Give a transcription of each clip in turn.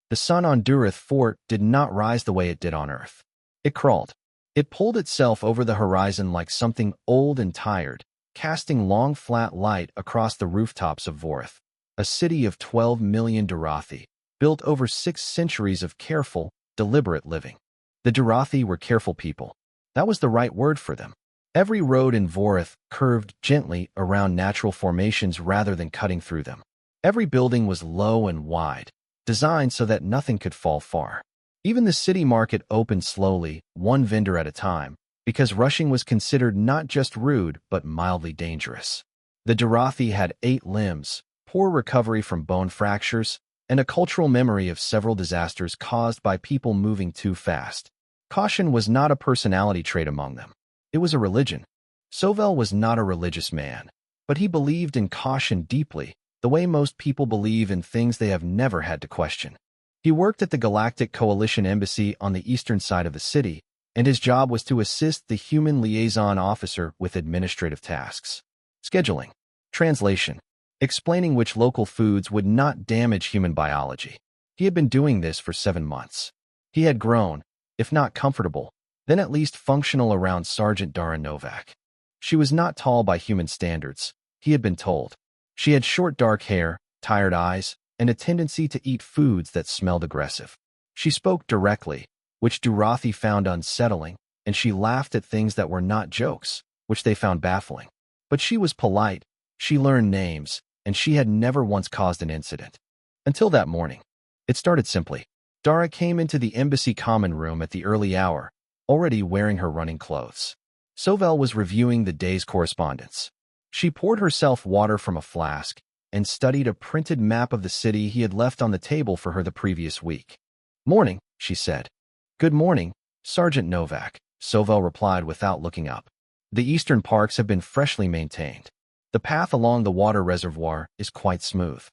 The sun on Durith Fort did not rise the way it did on Earth. It crawled. It pulled itself over the horizon like something old and tired, casting long flat light across the rooftops of Vorith, a city of 12 million Durathi, built over 6 centuries of careful, deliberate living. The Durathi were careful people. That was the right word for them. Every road in Vorith curved gently around natural formations rather than cutting through them. Every building was low and wide, designed so that nothing could fall far. Even the city market opened slowly, one vendor at a time, because rushing was considered not just rude but mildly dangerous. The Durathi had 8 limbs, poor recovery from bone fractures, and a cultural memory of several disasters caused by people moving too fast. Caution was not a personality trait among them. It was a religion. Sovel was not a religious man, but he believed in caution deeply, the way most people believe in things they have never had to question. He worked at the Galactic Coalition Embassy on the eastern side of the city, and his job was to assist the human liaison officer with administrative tasks. Scheduling, translation, explaining which local foods would not damage human biology. He had been doing this for 7 months. He had grown, if not comfortable, then at least functional around Sergeant Dara Novak. She was not tall by human standards, he had been told. She had short dark hair, tired eyes, and a tendency to eat foods that smelled aggressive. She spoke directly, which Durathi found unsettling, and she laughed at things that were not jokes, which they found baffling. But she was polite, she learned names, and she had never once caused an incident. Until that morning. It started simply. Dara came into the embassy common room at the early hour, already wearing her running clothes. Sovel was reviewing the day's correspondence. She poured herself water from a flask and studied a printed map of the city he had left on the table for her the previous week. "Morning," she said. "Good morning, Sergeant Novak," Sovel replied without looking up. "The eastern parks have been freshly maintained. The path along the water reservoir is quite smooth."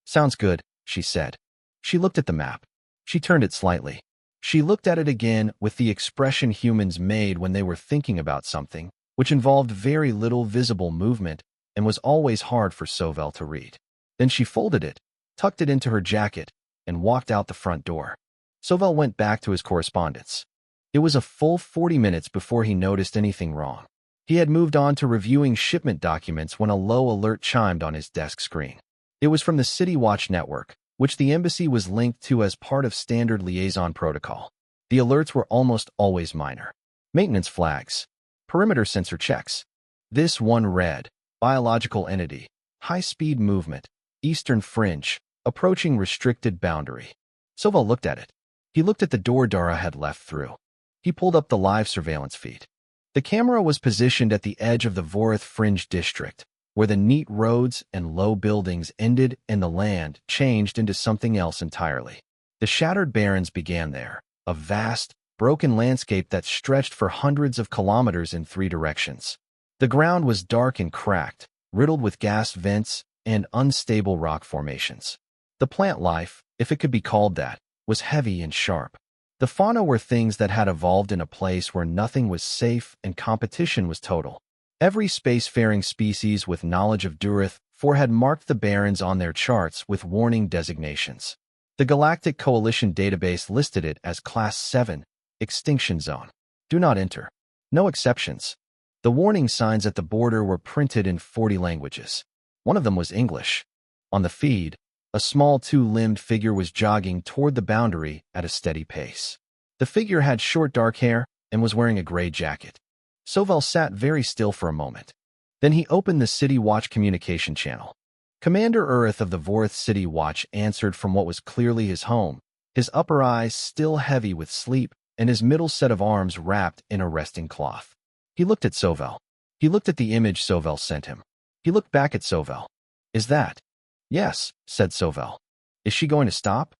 "Sounds good," she said. She looked at the map. She turned it slightly. She looked at it again with the expression humans made when they were thinking about something, which involved very little visible movement and was always hard for Sovel to read. Then she folded it, tucked it into her jacket, and walked out the front door. Sovel went back to his correspondence. It was a full 40 minutes before he noticed anything wrong. He had moved on to reviewing shipment documents when a low alert chimed on his desk screen. It was from the City Watch network, which the embassy was linked to as part of standard liaison protocol. The alerts were almost always minor. Maintenance flags. Perimeter sensor checks. This one read, biological entity, high-speed movement, eastern fringe, approaching restricted boundary. Sovel looked at it. He looked at the door Dara had left through. He pulled up the live surveillance feed. The camera was positioned at the edge of the Vorith Fringe district, where the neat roads and low buildings ended and the land changed into something else entirely. The Shattered Barrens began there, a vast, broken landscape that stretched for hundreds of kilometers in 3 directions. The ground was dark and cracked, riddled with gas vents and unstable rock formations. The plant life, if it could be called that, was heavy and sharp. The fauna were things that had evolved in a place where nothing was safe and competition was total. Every spacefaring species with knowledge of Durith IV had marked the Barrens on their charts with warning designations. The Galactic Coalition database listed it as Class 7, Extinction Zone. Do not enter. No exceptions. The warning signs at the border were printed in 40 languages. One of them was English. On the feed, a small 2-limbed figure was jogging toward the boundary at a steady pace. The figure had short dark hair and was wearing a gray jacket. Sovel sat very still for a moment. Then he opened the City Watch communication channel. Commander Urith of the Vorith City Watch answered from what was clearly his home, his upper eyes still heavy with sleep and his middle set of arms wrapped in a resting cloth. He looked at Sovel. He looked at the image Sovel sent him. He looked back at Sovel. "Is that?" "Yes," said Sovel. "Is she going to stop?"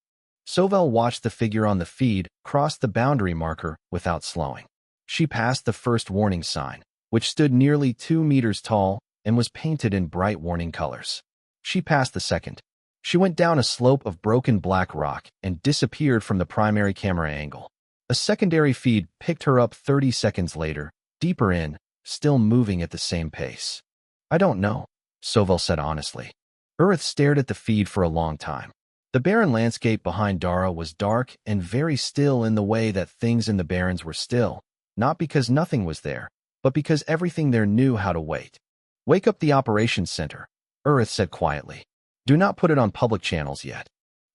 Sovel watched the figure on the feed cross the boundary marker without slowing. She passed the first warning sign, which stood nearly 2 meters tall and was painted in bright warning colors. She passed the second. She went down a slope of broken black rock and disappeared from the primary camera angle. A secondary feed picked her up 30 seconds later, deeper in, still moving at the same pace. "I don't know," Sovel said honestly. Urith stared at the feed for a long time. The barren landscape behind Dara was dark and very still in the way that things in the barrens were still, not because nothing was there, but because everything there knew how to wait. "Wake up the operations center," Urith said quietly. "Do not put it on public channels yet."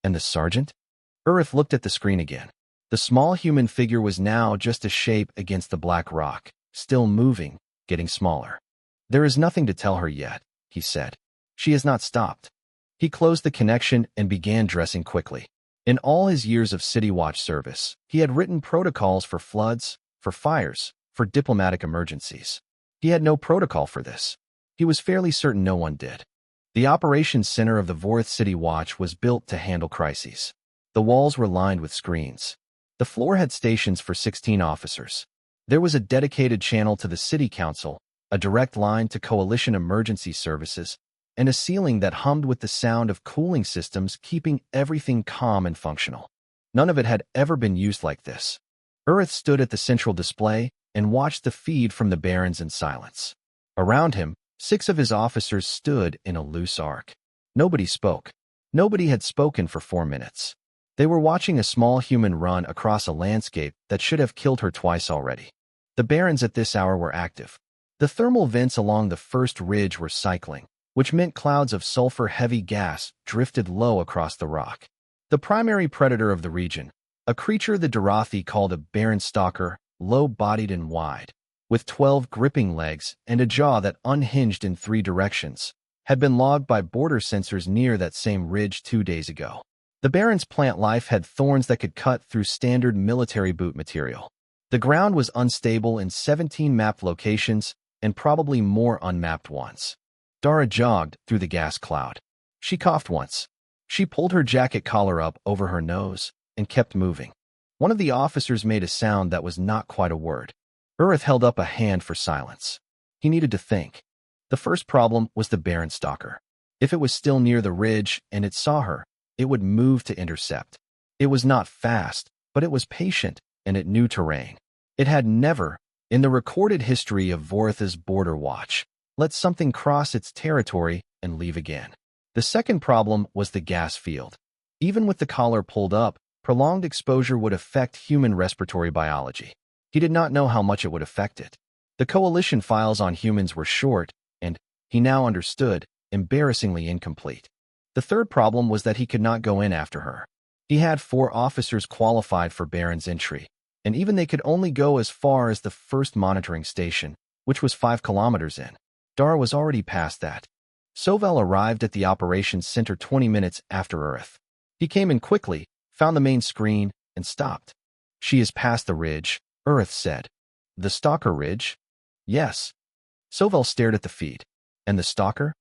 "And the sergeant?" Urith looked at the screen again. The small human figure was now just a shape against the black rock, still moving, getting smaller. "There is nothing to tell her yet," he said. "She has not stopped." He closed the connection and began dressing quickly. In all his years of city watch service, he had written protocols for floods, for fires, for diplomatic emergencies. He had no protocol for this. He was fairly certain no one did. The operations center of the Vorth City Watch was built to handle crises. The walls were lined with screens. The floor had stations for 16 officers. There was a dedicated channel to the city council, a direct line to coalition emergency services, and a ceiling that hummed with the sound of cooling systems keeping everything calm and functional. None of it had ever been used like this. Urith stood at the central display and watched the feed from the barrens in silence. Around him, 6 of his officers stood in a loose arc. Nobody spoke. Nobody had spoken for 4 minutes. They were watching a small human run across a landscape that should have killed her twice already. The barrens at this hour were active. The thermal vents along the first ridge were cycling, which meant clouds of sulfur-heavy gas drifted low across the rock. The primary predator of the region, a creature the Dorothi called a barren stalker, low-bodied and wide, with 12 gripping legs and a jaw that unhinged in 3 directions, had been logged by border sensors near that same ridge 2 days ago. The barren's plant life had thorns that could cut through standard military boot material. The ground was unstable in 17 mapped locations and probably more unmapped ones. Dara jogged through the gas cloud. She coughed once. She pulled her jacket collar up over her nose and kept moving. One of the officers made a sound that was not quite a word. Urith held up a hand for silence. He needed to think. The first problem was the barren stalker. If it was still near the ridge and it saw her, it would move to intercept. It was not fast, but it was patient, and it knew terrain. It had never, in the recorded history of Vorth's border watch, let something cross its territory and leave again. The second problem was the gas field. Even with the collar pulled up, prolonged exposure would affect human respiratory biology. He did not know how much it would affect it. The coalition files on humans were short, and, he now understood, embarrassingly incomplete. The third problem was that he could not go in after her. He had 4 officers qualified for Baron's entry, and even they could only go as far as the first monitoring station, which was 5 kilometers in. Dara was already past that. Sovel arrived at the operations center 20 minutes after Urith. He came in quickly, found the main screen, and stopped. "She is past the ridge," Urith said. "The Stalker Ridge?" "Yes." Sovel stared at the feed. "And the Stalker?"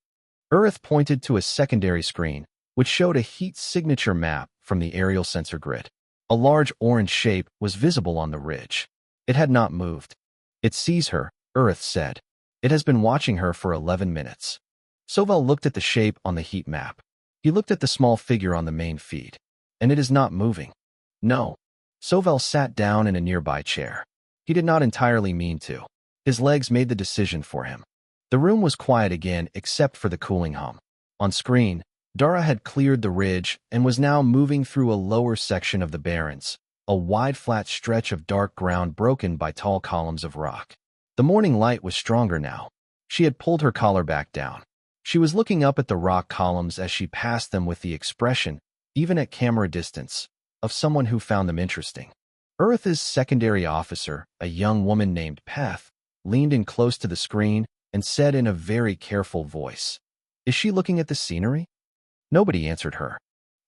Urith pointed to a secondary screen, which showed a heat signature map from the aerial sensor grid. A large orange shape was visible on the ridge. It had not moved. "It sees her," Urith said. "It has been watching her for 11 minutes." Sovel looked at the shape on the heat map. He looked at the small figure on the main feed. "And it is not moving." "No." Sovel sat down in a nearby chair. He did not entirely mean to. His legs made the decision for him. The room was quiet again except for the cooling hum. On screen, Dara had cleared the ridge and was now moving through a lower section of the barrens, a wide flat stretch of dark ground broken by tall columns of rock. The morning light was stronger now. She had pulled her collar back down. She was looking up at the rock columns as she passed them with the expression, even at camera distance, of someone who found them interesting. Urith's secondary officer, a young woman named Peth, leaned in close to the screen and said in a very careful voice, "Is she looking at the scenery?" Nobody answered her.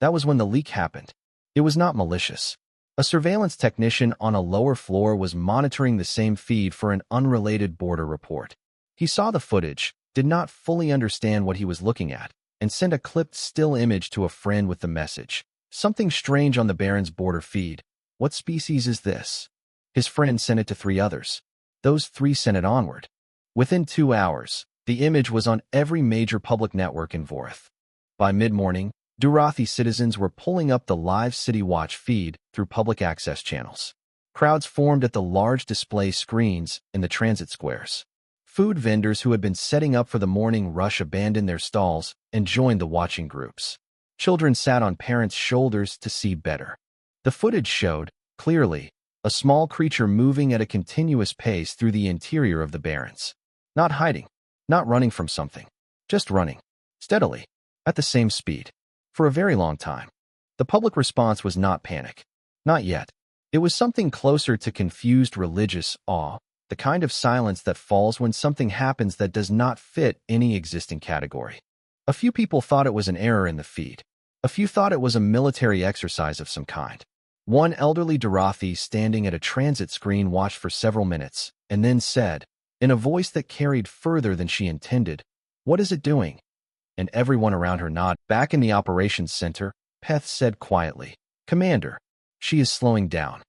That was when the leak happened. It was not malicious. A surveillance technician on a lower floor was monitoring the same feed for an unrelated border report. He saw the footage, did not fully understand what he was looking at, and sent a clipped still image to a friend with the message, "Something strange on the Baron's border feed. What species is this?" His friend sent it to 3 others. Those 3 sent it onward. Within 2 hours, the image was on every major public network in Vorth. By mid-morning, Durathi citizens were pulling up the live City Watch feed through public access channels. Crowds formed at the large display screens in the transit squares. Food vendors who had been setting up for the morning rush abandoned their stalls and joined the watching groups. Children sat on parents' shoulders to see better. The footage showed, clearly, a small creature moving at a continuous pace through the interior of the barrens. Not hiding, not running from something, just running, steadily, at the same speed, for a very long time. The public response was not panic. Not yet. It was something closer to confused religious awe, the kind of silence that falls when something happens that does not fit any existing category. A few people thought it was an error in the feed. A few thought it was a military exercise of some kind. One elderly Dorothy standing at a transit screen watched for several minutes, and then said, in a voice that carried further than she intended, "What is it doing?" And everyone around her nodded. Back in the operations center, Peth said quietly, "Commander, she is slowing down."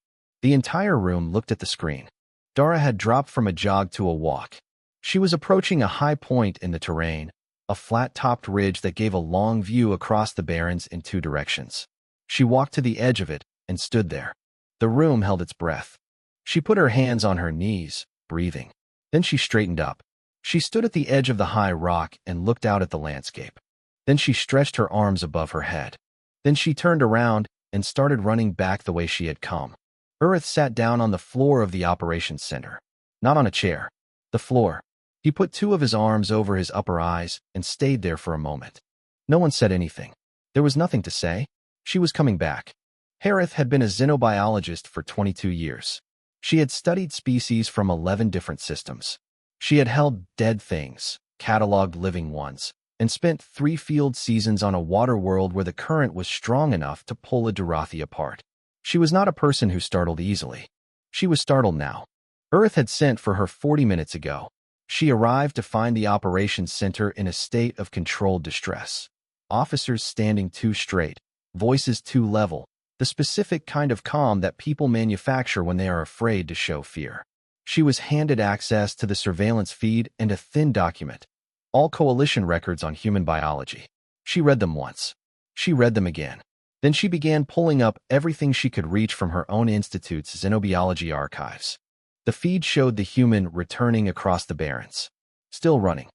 The entire room looked at the screen. Dara had dropped from a jog to a walk. She was approaching a high point in the terrain, a flat-topped ridge that gave a long view across the barrens in two directions. She walked to the edge of it and stood there. The room held its breath. She put her hands on her knees, breathing. Then she straightened up. She stood at the edge of the high rock and looked out at the landscape. Then she stretched her arms above her head. Then she turned around and started running back the way she had come. Urith sat down on the floor of the operations center. Not on a chair. The floor. He put two of his arms over his upper eyes and stayed there for a moment. No one said anything. There was nothing to say. She was coming back. Harith had been a xenobiologist for 22 years. She had studied species from 11 different systems. She had held dead things, cataloged living ones, and spent 3 field seasons on a water world where the current was strong enough to pull a Dorothy apart. She was not a person who startled easily. She was startled now. Urith had sent for her 40 minutes ago. She arrived to find the operations center in a state of controlled distress. Officers standing too straight, voices too level, the specific kind of calm that people manufacture when they are afraid to show fear. She was handed access to the surveillance feed and a thin document, all coalition records on human biology. She read them once. She read them again. Then she began pulling up everything she could reach from her own institute's xenobiology archives. The feed showed the human returning across the barrens. Still running.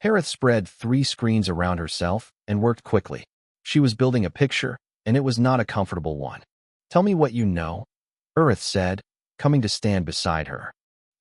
Harith spread 3 screens around herself and worked quickly. She was building a picture, and it was not a comfortable one. "Tell me what you know," Urith said, coming to stand beside her.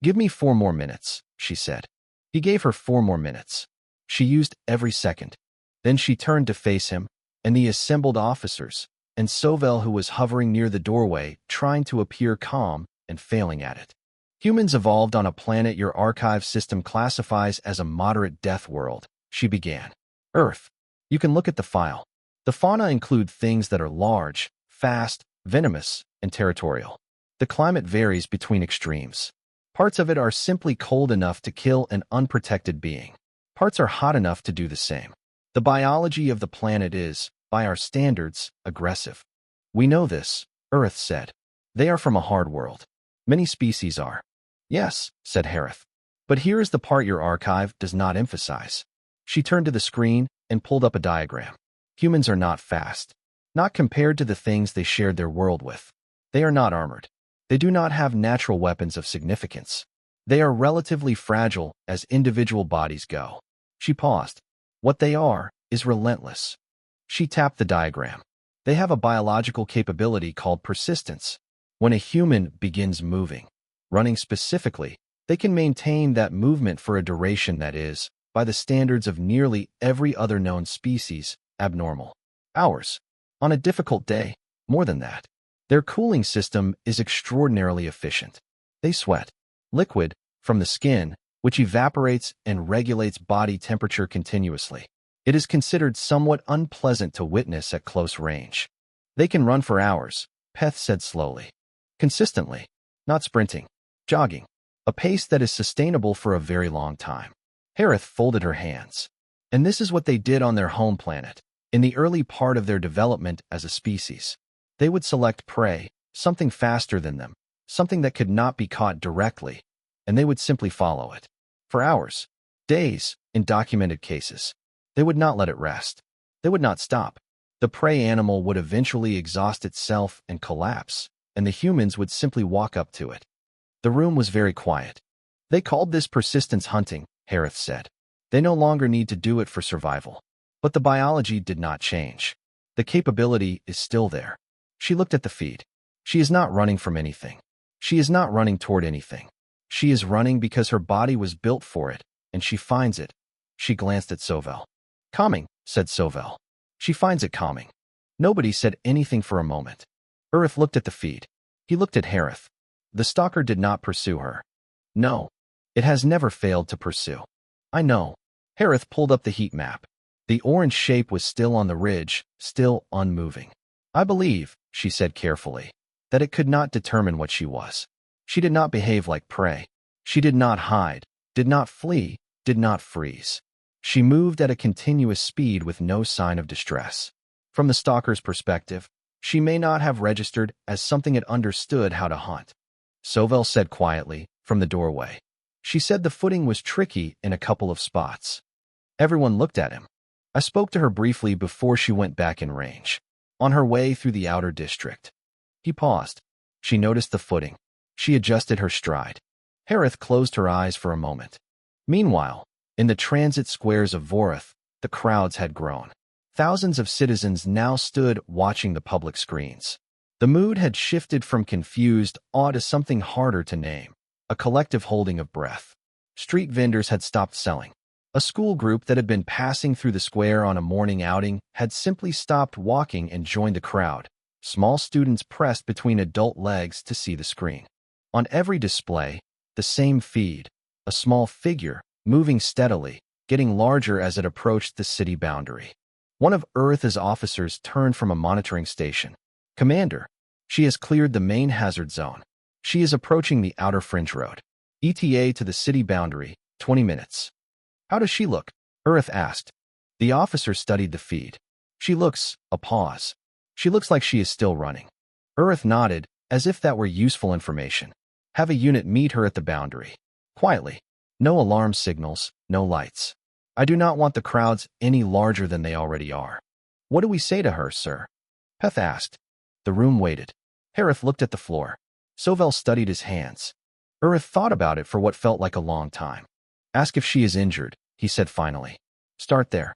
"Give me 4 more minutes," she said. He gave her 4 more minutes. She used every second. Then she turned to face him, and the assembled officers, and Sovel, who was hovering near the doorway, trying to appear calm and failing at it. "Humans evolved on a planet your archive system classifies as a moderate death world," she began. "Earth. You can look at the file. The fauna include things that are large, fast, venomous, and territorial. The climate varies between extremes. Parts of it are simply cold enough to kill an unprotected being. Parts are hot enough to do the same. The biology of the planet is, by our standards, aggressive. We know this," Urith said. "They are from a hard world. Many species are." "Yes," said Harith. "But here is the part your archive does not emphasize." She turned to the screen and pulled up a diagram. Humans are not fast. Not compared to the things they shared their world with. They are not armored. They do not have natural weapons of significance. They are relatively fragile as individual bodies go. She paused. What they are is relentless. She tapped the diagram. They have a biological capability called persistence. When a human begins moving, running specifically, they can maintain that movement for a duration that is, by the standards of nearly every other known species, abnormal. Hours. On a difficult day, more than that. Their cooling system is extraordinarily efficient. They sweat. Liquid, from the skin, which evaporates and regulates body temperature continuously. It is considered somewhat unpleasant to witness at close range. They can run for hours, Peth said slowly. Consistently. Not sprinting. Jogging. A pace that is sustainable for a very long time. Harith folded her hands. And this is what they did on their home planet. In the early part of their development as a species, they would select prey, something faster than them, something that could not be caught directly, and they would simply follow it. For hours, days, in documented cases. They would not let it rest. They would not stop. The prey animal would eventually exhaust itself and collapse, and the humans would simply walk up to it. The room was very quiet. They called this persistence hunting, Harith said. They no longer need to do it for survival. But the biology did not change. The capability is still there. She looked at the feed. She is not running from anything. She is not running toward anything. She is running because her body was built for it, and she finds it. She glanced at Sovel. Calming, said Sovel. She finds it calming. Nobody said anything for a moment. Earth looked at the feed. He looked at Harith. The stalker did not pursue her. No. It has never failed to pursue. I know. Harith pulled up the heat map. The orange shape was still on the ridge, still unmoving. I believe, she said carefully, that it could not determine what she was. She did not behave like prey. She did not hide, did not flee, did not freeze. She moved at a continuous speed with no sign of distress. From the stalker's perspective, she may not have registered as something it understood how to hunt. Sovel said quietly, from the doorway. She said the footing was tricky in a couple of spots. Everyone looked at him. I spoke to her briefly before she went back in range, on her way through the outer district. He paused. She noticed the footing. She adjusted her stride. Harith closed her eyes for a moment. Meanwhile, in the transit squares of Vorath, the crowds had grown. Thousands of citizens now stood watching the public screens. The mood had shifted from confused awe to something harder to name, a collective holding of breath. Street vendors had stopped selling. A school group that had been passing through the square on a morning outing had simply stopped walking and joined the crowd. Small students pressed between adult legs to see the screen. On every display, the same feed, a small figure, moving steadily, getting larger as it approached the city boundary. One of Earth's officers turned from a monitoring station. Commander, she has cleared the main hazard zone. She is approaching the outer fringe road. ETA to the city boundary, 20 minutes. How does she look? Earth asked. The officer studied the feed. She looks, a pause. She looks like she is still running. Earth nodded, as if that were useful information. Have a unit meet her at the boundary. Quietly. No alarm signals, no lights. I do not want the crowds any larger than they already are. What do we say to her, sir? Peth asked. The room waited. Harith looked at the floor. Sovel studied his hands. Earth thought about it for what felt like a long time. Ask if she is injured, he said finally. Start there.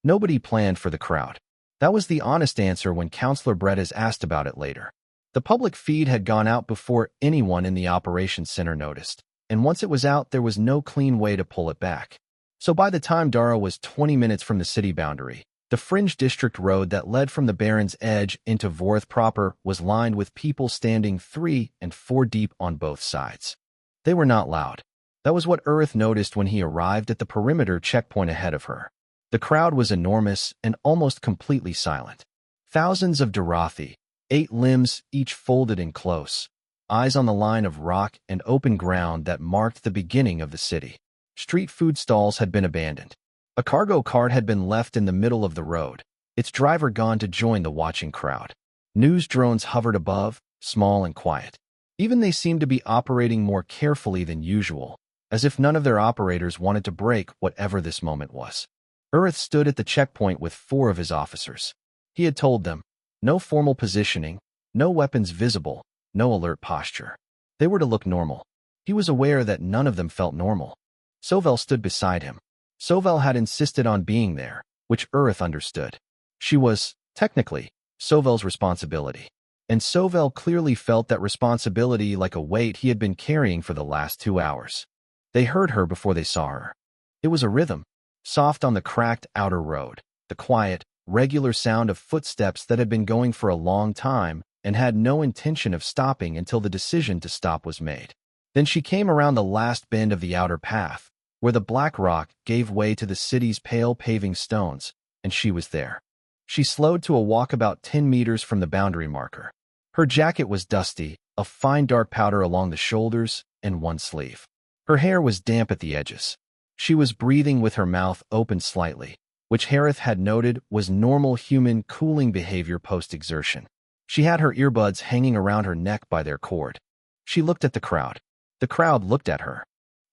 Nobody planned for the crowd. That was the honest answer when Counselor Brett has asked about it later. The public feed had gone out before anyone in the operations center noticed, and once it was out, there was no clean way to pull it back. So by the time Dara was 20 minutes from the city boundary, the fringe district road that led from the Baron's Edge into Vorth proper was lined with people standing 3 and 4 deep on both sides. They were not loud. That was what Earth noticed when he arrived at the perimeter checkpoint ahead of her. The crowd was enormous and almost completely silent. Thousands of Darathi, 8 limbs each folded in close, eyes on the line of rock and open ground that marked the beginning of the city. Street food stalls had been abandoned. A cargo cart had been left in the middle of the road, its driver gone to join the watching crowd. News drones hovered above, small and quiet. Even they seemed to be operating more carefully than usual, as if none of their operators wanted to break whatever this moment was. Earth stood at the checkpoint with 4 of his officers. He had told them, no formal positioning, no weapons visible, no alert posture. They were to look normal. He was aware that none of them felt normal. Sovel stood beside him. Sovel had insisted on being there, which Earth understood. She was, technically, Sovel's responsibility. And Sovel clearly felt that responsibility like a weight he had been carrying for the last 2 hours. They heard her before they saw her. It was a rhythm, soft on the cracked outer road, the quiet, regular sound of footsteps that had been going for a long time and had no intention of stopping until the decision to stop was made. Then she came around the last bend of the outer path, where the black rock gave way to the city's pale paving stones, and she was there. She slowed to a walk about 10 meters from the boundary marker. Her jacket was dusty, a fine dark powder along the shoulders and one sleeve. Her hair was damp at the edges. She was breathing with her mouth open slightly, which Harith had noted was normal human cooling behavior post-exertion. She had her earbuds hanging around her neck by their cord. She looked at the crowd. The crowd looked at her.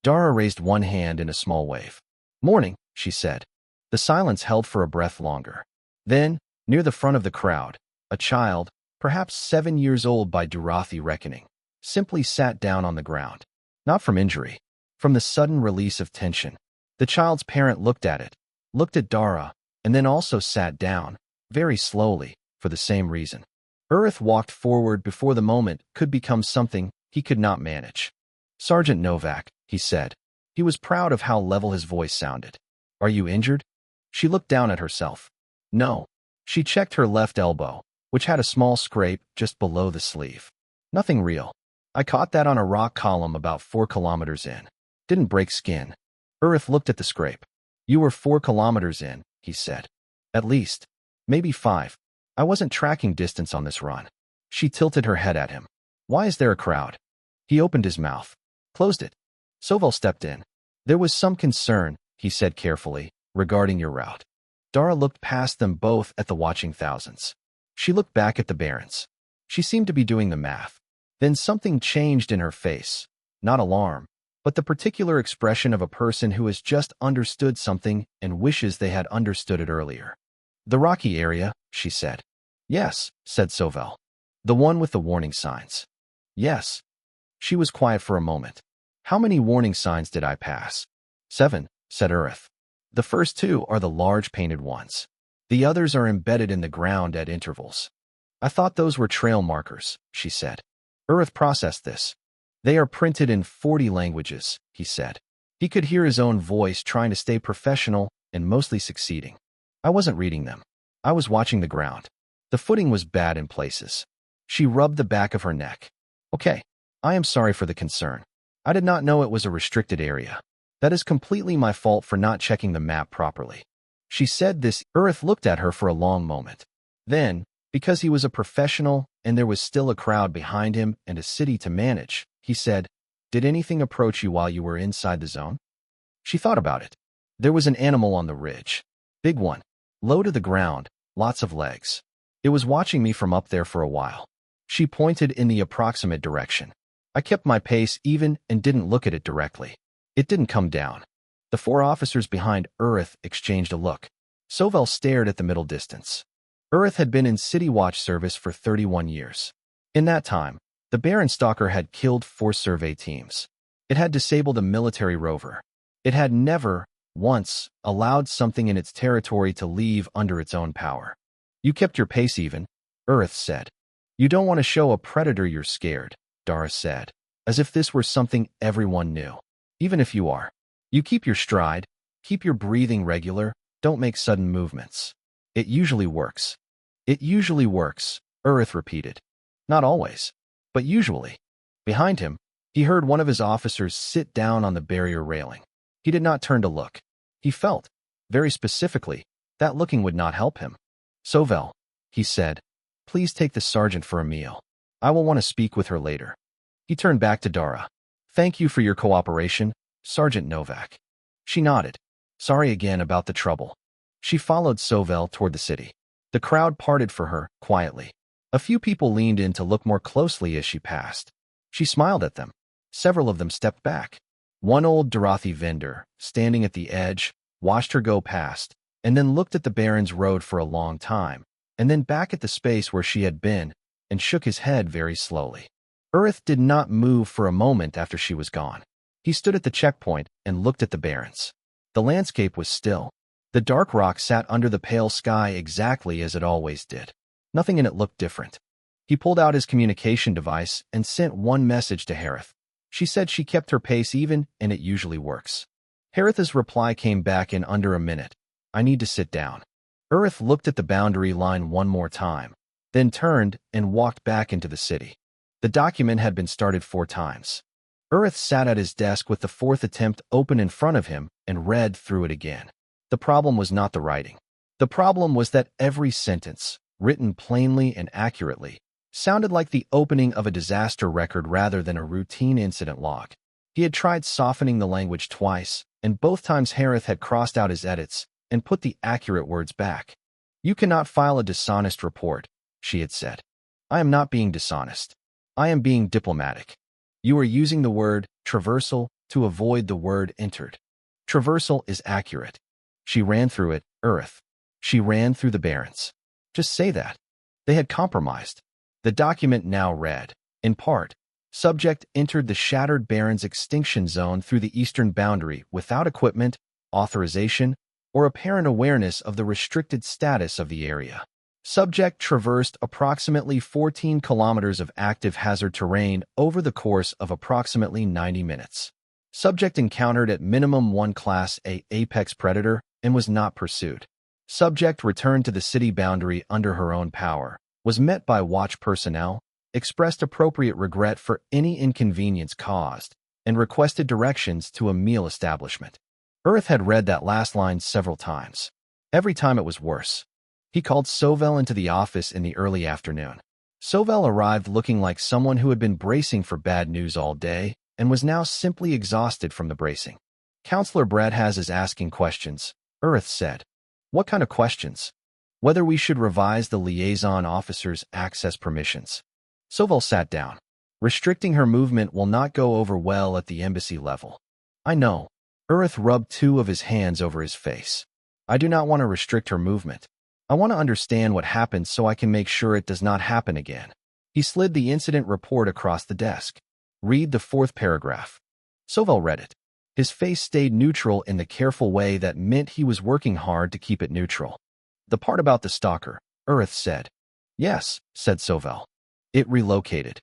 Dara raised one hand in a small wave. Morning, she said. The silence held for a breath longer. Then, near the front of the crowd, a child, perhaps 7 years old by Durathi reckoning, simply sat down on the ground. Not from injury, from the sudden release of tension. The child's parent looked at it, looked at Dara, and then also sat down, very slowly, for the same reason. Earth walked forward before the moment could become something he could not manage. Sergeant Novak, he said. He was proud of how level his voice sounded. Are you injured? She looked down at herself. No. She checked her left elbow, which had a small scrape just below the sleeve. Nothing real. I caught that on a rock column about 4 kilometers in. Didn't break skin. Earth looked at the scrape. You were 4 kilometers in, he said. At least. Maybe 5. I wasn't tracking distance on this run. She tilted her head at him. Why is there a crowd? He opened his mouth. Closed it. Soval stepped in. There was some concern, he said carefully, regarding your route. Dara looked past them both at the watching thousands. She looked back at the barons. She seemed to be doing the math. Then something changed in her face. Not alarm, but the particular expression of a person who has just understood something and wishes they had understood it earlier. The rocky area, she said. Yes, said Soval. The one with the warning signs. Yes. She was quiet for a moment. How many warning signs did I pass? 7, said Earth. The first 2 are the large painted ones. The others are embedded in the ground at intervals. I thought those were trail markers, she said. Earth processed this. They are printed in 40 languages, he said. He could hear his own voice trying to stay professional and mostly succeeding. I wasn't reading them. I was watching the ground. The footing was bad in places. She rubbed the back of her neck. Okay, I am sorry for the concern. I did not know it was a restricted area. That is completely my fault for not checking the map properly. She said this. Earth looked at her for a long moment. Then, because he was a professional and there was still a crowd behind him and a city to manage, he said, Did anything approach you while you were inside the zone? She thought about it. There was an animal on the ridge. Big one. Low to the ground, lots of legs. It was watching me from up there for a while. She pointed in the approximate direction. I kept my pace even and didn't look at it directly. It didn't come down. The 4 officers behind Earth exchanged a look. Soval stared at the middle distance. Earth had been in city watch service for 31 years. In that time, the Baron Stalker had killed 4 survey teams. It had disabled a military rover. It had never, once, allowed something in its territory to leave under its own power. You kept your pace even, Earth said. You don't want to show a predator you're scared, Dara said, as if this were something everyone knew. Even if you are. You keep your stride, keep your breathing regular, don't make sudden movements. It usually works. It usually works, Earth repeated. Not always, but usually. Behind him, he heard one of his officers sit down on the barrier railing. He did not turn to look. He felt, very specifically, that looking would not help him. Soval, he said, please take the sergeant for a meal. I will want to speak with her later. He turned back to Dara. Thank you for your cooperation, Sergeant Novak. She nodded. Sorry again about the trouble. She followed Soval toward the city. The crowd parted for her, quietly. A few people leaned in to look more closely as she passed. She smiled at them. Several of them stepped back. One old Dorothi vendor, standing at the edge, watched her go past, and then looked at the Baron's road for a long time, and then back at the space where she had been, and shook his head very slowly. Earth did not move for a moment after she was gone. He stood at the checkpoint and looked at the Barons. The landscape was still. The dark rock sat under the pale sky exactly as it always did. Nothing in it looked different. He pulled out his communication device and sent one message to Harith. She said she kept her pace even, and it usually works. Harith's reply came back in under a minute. I need to sit down. Earth looked at the boundary line one more time, then turned and walked back into the city. The document had been started 4 times. Earth sat at his desk with the 4th attempt open in front of him and read through it again. The problem was not the writing. The problem was that every sentence, written plainly and accurately, sounded like the opening of a disaster record rather than a routine incident log. He had tried softening the language twice, and both times Harith had crossed out his edits and put the accurate words back. You cannot file a dishonest report, she had said. I am not being dishonest. I am being diplomatic. You are using the word traversal to avoid the word entered. Traversal is accurate. She ran through it, Earth. She ran through the Barons. Just say that. They had compromised. The document now read, in part, subject entered the shattered Baron's extinction zone through the eastern boundary without equipment, authorization, or apparent awareness of the restricted status of the area. Subject traversed approximately 14 kilometers of active hazard terrain over the course of approximately 90 minutes. Subject encountered at minimum one Class A apex predator and was not pursued. Subject returned to the city boundary under her own power, was met by watch personnel, expressed appropriate regret for any inconvenience caused, and requested directions to a meal establishment. Earth had read that last line several times. Every time it was worse. He called Sovel into the office in the early afternoon. Sovel arrived looking like someone who had been bracing for bad news all day and was now simply exhausted from the bracing. Counselor Bradhaz is asking questions, Earth said. What kind of questions? Whether we should revise the liaison officer's access permissions. Sovel sat down. Restricting her movement will not go over well at the embassy level. I know. Earth rubbed two of his hands over his face. I do not want to restrict her movement. I want to understand what happened so I can make sure it does not happen again. He slid the incident report across the desk. Read the fourth paragraph. Sovel read it. His face stayed neutral in the careful way that meant he was working hard to keep it neutral. The part about the stalker, Earth said. Yes, said Sovel. It relocated.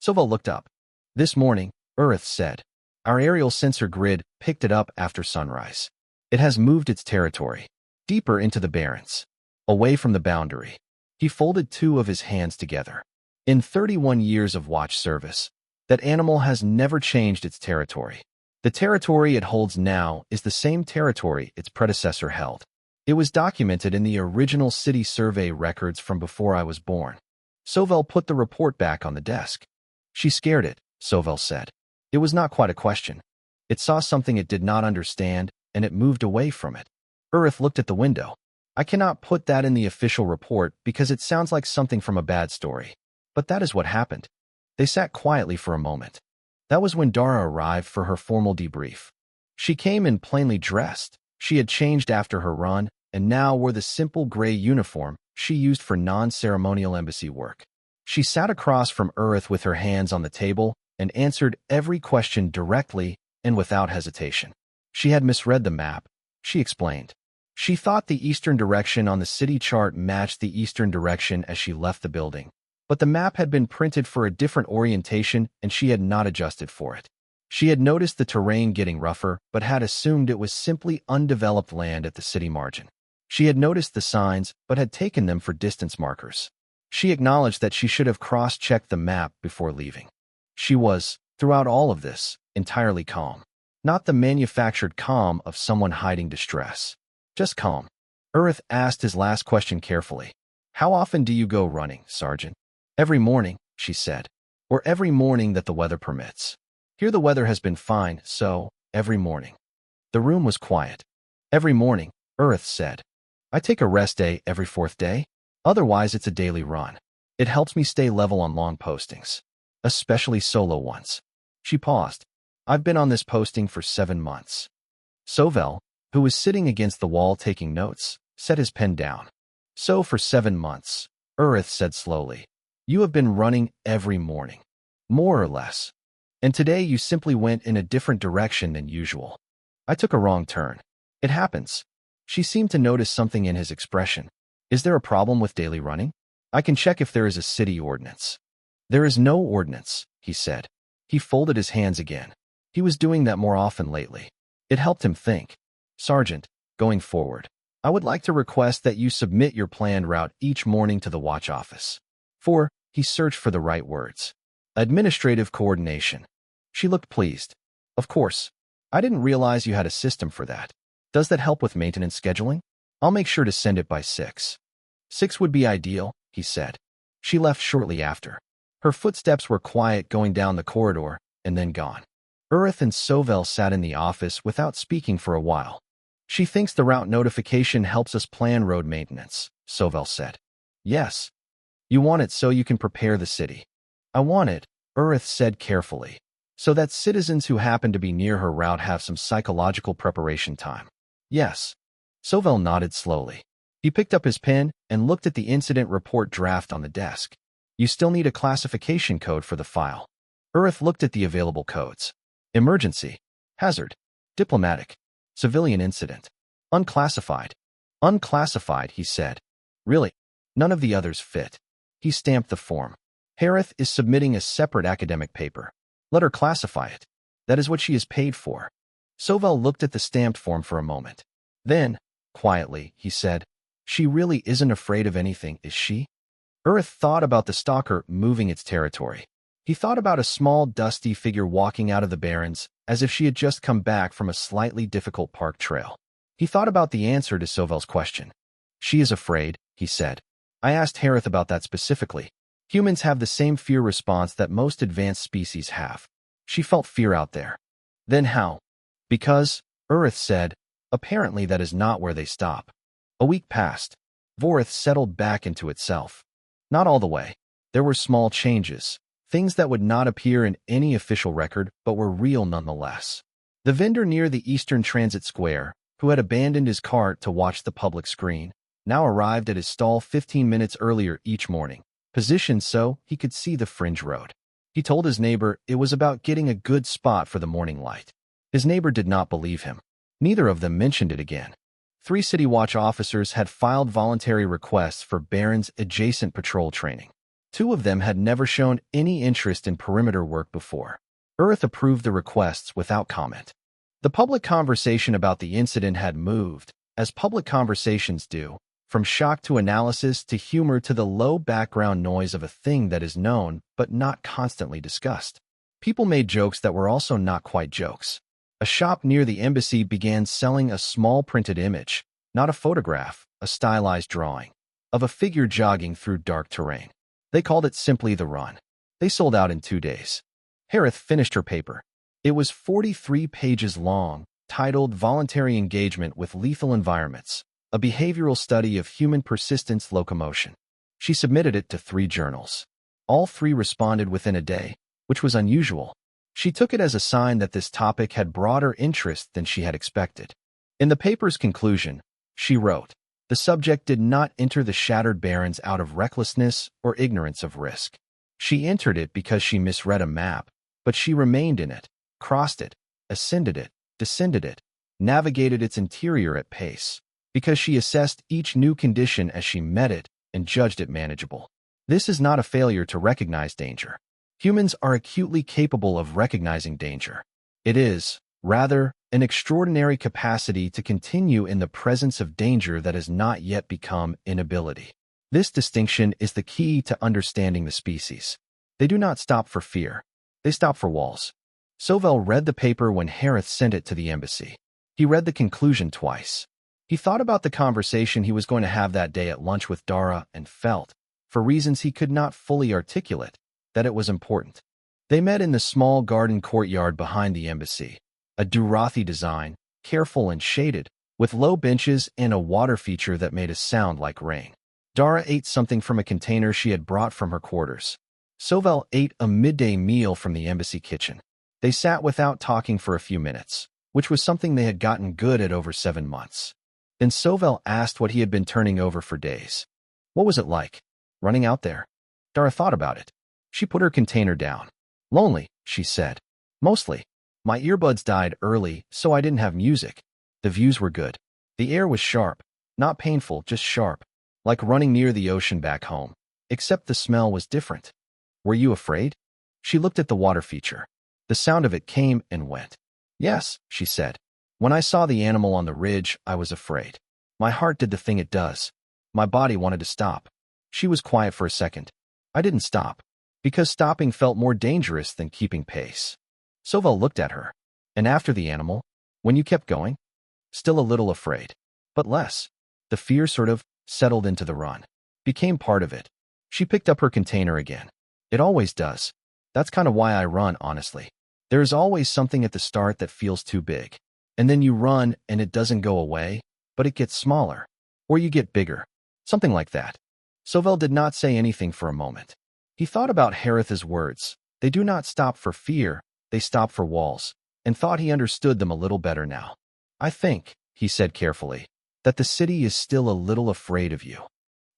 Sovel looked up. This morning, Earth said. Our aerial sensor grid picked it up after sunrise. It has moved its territory. Deeper into the Barrens. Away from the boundary. He folded two of his hands together. In 31 years of watch service, that animal has never changed its territory. The territory it holds now is the same territory its predecessor held. It was documented in the original city survey records from before I was born. Sovel put the report back on the desk. She scared it, Sovel said. It was not quite a question. It saw something it did not understand, and it moved away from it. Earth looked at the window. I cannot put that in the official report because it sounds like something from a bad story. But that is what happened. They sat quietly for a moment. That was when Dara arrived for her formal debrief. She came in plainly dressed. She had changed after her run, and now wore the simple gray uniform she used for non-ceremonial embassy work. She sat across from Earth with her hands on the table and answered every question directly and without hesitation. She had misread the map, she explained. She thought the eastern direction on the city chart matched the eastern direction as she left the building. But the map had been printed for a different orientation and she had not adjusted for it. She had noticed the terrain getting rougher, but had assumed it was simply undeveloped land at the city margin. She had noticed the signs, but had taken them for distance markers. She acknowledged that she should have cross-checked the map before leaving. She was, throughout all of this, entirely calm. Not the manufactured calm of someone hiding distress. Just calm. Earth asked his last question carefully. How often do you go running, Sergeant? Every morning, she said. Or every morning that the weather permits. Here the weather has been fine, so, every morning. The room was quiet. Every morning, Earth said. I take a rest day every fourth day. Otherwise, it's a daily run. It helps me stay level on long postings. Especially solo ones. She paused. I've been on this posting for 7 months. Sovel, who was sitting against the wall taking notes, set his pen down. So for 7 months, Earth said slowly. You have been running every morning. More or less. And today you simply went in a different direction than usual. I took a wrong turn. It happens. She seemed to notice something in his expression. Is there a problem with daily running? I can check if there is a city ordinance. There is no ordinance, he said. He folded his hands again. He was doing that more often lately. It helped him think. Sergeant, going forward, I would like to request that you submit your planned route each morning to the watch office. 4. He searched for the right words. Administrative coordination. She looked pleased. Of course. I didn't realize you had a system for that. Does that help with maintenance scheduling? I'll make sure to send it by 6. 6 would be ideal, he said. She left shortly after. Her footsteps were quiet going down the corridor, and then gone. Earth and Sovel sat in the office without speaking for a while. She thinks the route notification helps us plan road maintenance, Sovel said. Yes. You want it so you can prepare the city. I want it, Earth said carefully, so that citizens who happen to be near her route have some psychological preparation time. Yes. Sovel nodded slowly. He picked up his pen and looked at the incident report draft on the desk. You still need a classification code for the file. Earth looked at the available codes. Emergency. Hazard. Diplomatic. Civilian incident. Unclassified. Unclassified, he said. Really? None of the others fit. He stamped the form. Harith is submitting a separate academic paper. Let her classify it. That is what she is paid for. Sovel looked at the stamped form for a moment. Then, quietly, he said, "She really isn't afraid of anything, is she?" Urith thought about the stalker moving its territory. He thought about a small, dusty figure walking out of the barrens, as if she had just come back from a slightly difficult park trail. He thought about the answer to Sovel's question. "She is afraid," he said. "I asked Harith about that specifically. Humans have the same fear response that most advanced species have. She felt fear out there." "Then how?" "Because," Urith said, "apparently that is not where they stop." A week passed. Vorith settled back into itself. Not all the way. There were small changes, things that would not appear in any official record but were real nonetheless. The vendor near the Eastern Transit Square, who had abandoned his cart to watch the public screen, now arrived at his stall 15 minutes earlier each morning, positioned so he could see the fringe road. He told his neighbor it was about getting a good spot for the morning light. His neighbor did not believe him. Neither of them mentioned it again. 3 City Watch officers had filed voluntary requests for Barron's adjacent patrol training. 2 of them had never shown any interest in perimeter work before. Urith approved the requests without comment. The public conversation about the incident had moved, as public conversations do, from shock to analysis to humor to the low background noise of a thing that is known but not constantly discussed. People made jokes that were also not quite jokes. A shop near the embassy began selling a small printed image, not a photograph, a stylized drawing, of a figure jogging through dark terrain. They called it simply The Run. They sold out in 2 days. Harith finished her paper. It was 43 pages long, titled Voluntary Engagement with Lethal Environments, a behavioral study of human persistence locomotion. She submitted it to 3 journals. All 3 responded within a day, which was unusual. She took it as a sign that this topic had broader interest than she had expected. In the paper's conclusion, she wrote, "The subject did not enter the Shattered Barrens out of recklessness or ignorance of risk. She entered it because she misread a map, but she remained in it, crossed it, ascended it, descended it, navigated its interior at pace, because she assessed each new condition as she met it and judged it manageable. This is not a failure to recognize danger. Humans are acutely capable of recognizing danger. It is, rather, an extraordinary capacity to continue in the presence of danger that has not yet become inability. This distinction is the key to understanding the species. They do not stop for fear. They stop for walls." Sovel read the paper when Harith sent it to the embassy. He read the conclusion twice. He thought about the conversation he was going to have that day at lunch with Dara and felt, for reasons he could not fully articulate, that it was important. They met in the small garden courtyard behind the embassy, a Durathi design, careful and shaded, with low benches and a water feature that made a sound like rain. Dara ate something from a container she had brought from her quarters. Sovel ate a midday meal from the embassy kitchen. They sat without talking for a few minutes, which was something they had gotten good at over 7 months. Then Sovel asked what he had been turning over for days. What was it like, running out there? Dara thought about it. She put her container down. "Lonely," she said. "Mostly. My earbuds died early, so I didn't have music. The views were good. The air was sharp. Not painful, just sharp. Like running near the ocean back home. Except the smell was different." "Were you afraid?" She looked at the water feature. The sound of it came and went. "Yes," she said. "When I saw the animal on the ridge, I was afraid. My heart did the thing it does. My body wanted to stop." She was quiet for a second. "I didn't stop. Because stopping felt more dangerous than keeping pace." Sovel looked at her. "And after the animal, when you kept going?" "Still a little afraid. But less." The fear sort of settled into the run. Became part of it. She picked up her container again. "It always does. That's kind of why I run, honestly. There is always something at the start that feels too big. And then you run and it doesn't go away, but it gets smaller. Or you get bigger. Something like that." Sovel did not say anything for a moment. He thought about Harith's words. They do not stop for fear, they stop for walls, and thought he understood them a little better now. "I think," he said carefully, "that the city is still a little afraid of you."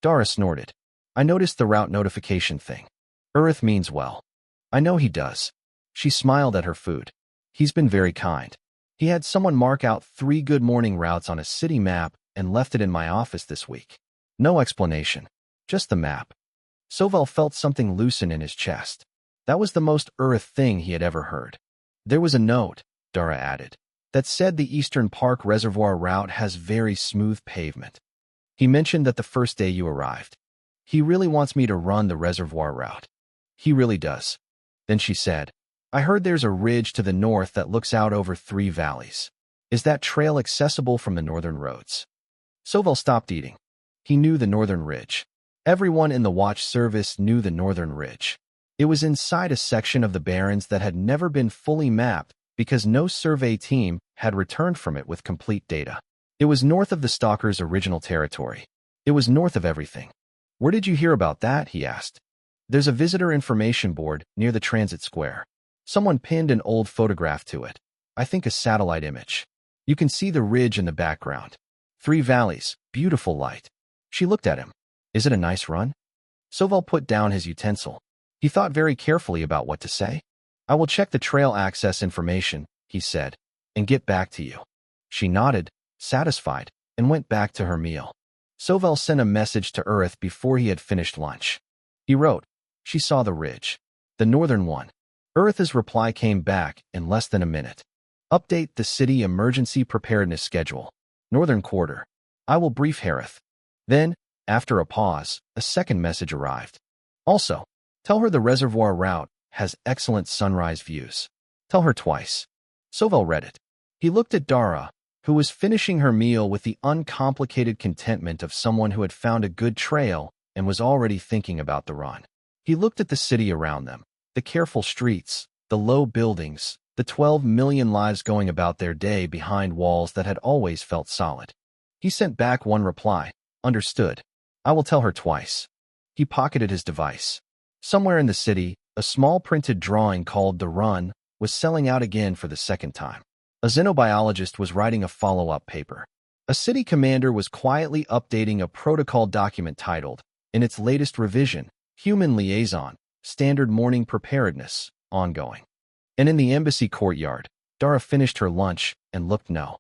Dara snorted. "I noticed the route notification thing. Urith means well." "I know he does." She smiled at her food. "He's been very kind. He had someone mark out 3 good morning routes on a city map and left it in my office this week. No explanation. Just the map. Soval felt something loosen in his chest. That was the most Earth thing he had ever heard. There was a note, Dara added, that said the Eastern Park Reservoir route has very smooth pavement. He mentioned that the first day you arrived. He really wants me to run the reservoir route. He really does. Then she said, I heard there's a ridge to the north that looks out over 3 valleys. Is that trail accessible from the northern roads? Soval stopped eating. He knew the northern ridge. Everyone in the watch service knew the northern ridge. It was inside a section of the Barrens that had never been fully mapped because no survey team had returned from it with complete data. It was north of the Stalkers' original territory. It was north of everything. Where did you hear about that? He asked. There's a visitor information board near the transit square. Someone pinned an old photograph to it. I think a satellite image. You can see the ridge in the background. 3 valleys, beautiful light. She looked at him. Is it a nice run? Soval put down his utensil. He thought very carefully about what to say. I will check the trail access information, he said, and get back to you. She nodded, satisfied, and went back to her meal. Soval sent a message to Earth before he had finished lunch. He wrote, she saw the ridge. The northern one. Earth's reply came back in less than a minute. Update the city emergency preparedness schedule. Northern quarter. I will brief Harith. Then, after a pause, a second message arrived. Also, tell her the reservoir route has excellent sunrise views. Tell her twice. Soval read it. He looked at Dara, who was finishing her meal with the uncomplicated contentment of someone who had found a good trail and was already thinking about the run. He looked at the city around them, the careful streets, the low buildings, the 12 million lives going about their day behind walls that had always felt solid. He sent back one reply. Understood. I will tell her twice. He pocketed his device. Somewhere in the city, a small printed drawing called The Run was selling out again for the second time. A xenobiologist was writing a follow-up paper. A city commander was quietly updating a protocol document titled, in its latest revision, Human Liaison, Standard Morning Preparedness, Ongoing. And in the embassy courtyard, Dara finished her lunch and looked no.